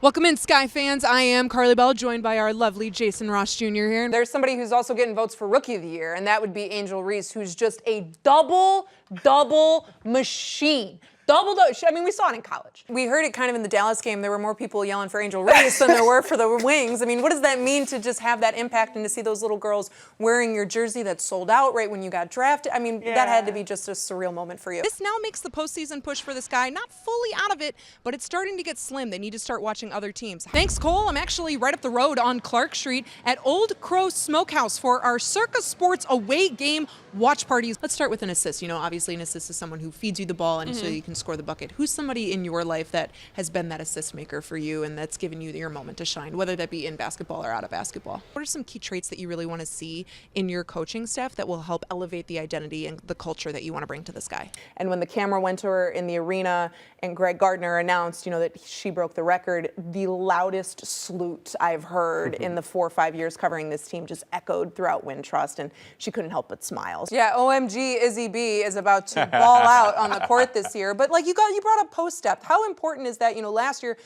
Welcome in, Sky fans. I am Karli Bell, joined by our lovely Jason Ross Jr. here. There's somebody who's also getting votes for Rookie of the Year, and that would be Angel Reese, who's just a double machine. I mean, we saw it in college. We heard it kind of in the Dallas game. There were more people yelling for Angel Reese than there were for the Wings. I mean, what does that mean to just have that impact and to see those little girls wearing your jersey that sold out right when you got drafted? I mean, that had to be just a surreal moment for you. This now makes the postseason push for this guy not fully out of it, but it's starting to get slim. They need to start watching other teams. Thanks, Cole. I'm actually right up the road on Clark Street at Old Crow Smokehouse for our Circa Sports away game watch parties. Let's start with an assist. You know, obviously an assist is someone who feeds you the ball and so you can score the bucket. Who's somebody in your life that has been that assist maker for you and that's given you your moment to shine, whether that be in basketball or out of basketball? What are some key traits that you really want to see in your coaching staff that will help elevate the identity and the culture that you want to bring to this guy? And when the camera went to her in the arena and Greg Gardner announced, you know, that she broke the record, the loudest salute I've heard in the 4 or 5 years covering this team just echoed throughout Wintrust, and she couldn't help but smile. Yeah, OMG, Izzy B is about to ball out on the court this year. But like you brought up post depth. How important is that? You know, last year,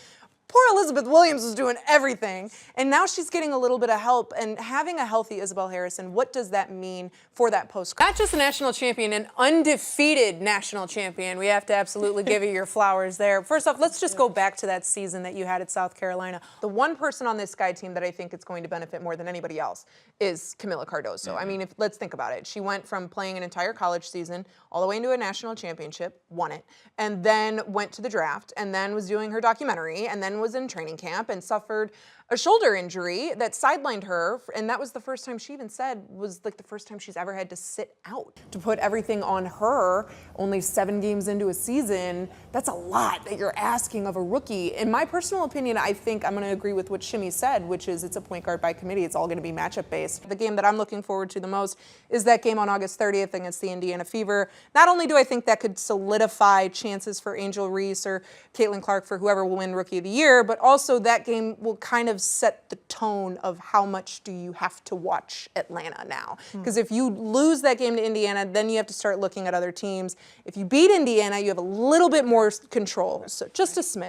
poor Elizabeth Williams was doing everything, and now she's getting a little bit of help. And having a healthy Isabel Harrison, what does that mean for that post? Not just a national champion, an undefeated national champion. We have to absolutely give you your flowers there. First off, let's just go back to that season that you had at South Carolina. The one person on this Sky team that I think it's going to benefit more than anybody else is Camila Cardoso. I mean, let's think about it. She went from playing an entire college season all the way into a national championship, won it, and then went to the draft, and then was doing her documentary, and then was in training camp and suffered a shoulder injury that sidelined her, and that was the first time she even said was like the first time she's ever had to sit out. To put everything on her, only 7 games into a season, that's a lot that you're asking of a rookie. In my personal opinion, I think I'm going to agree with what Shimmy said, which is it's a point guard by committee. It's all going to be matchup based. The game that I'm looking forward to the most is that game on August 30th against the Indiana Fever. Not only do I think that could solidify chances for Angel Reese or Caitlin Clark for whoever will win Rookie of the Year, but also that game will kind of set the tone of how much do you have to watch Atlanta now. Because if you lose that game to Indiana, then you have to start looking at other teams. If you beat Indiana, you have a little bit more control, so just a smidge.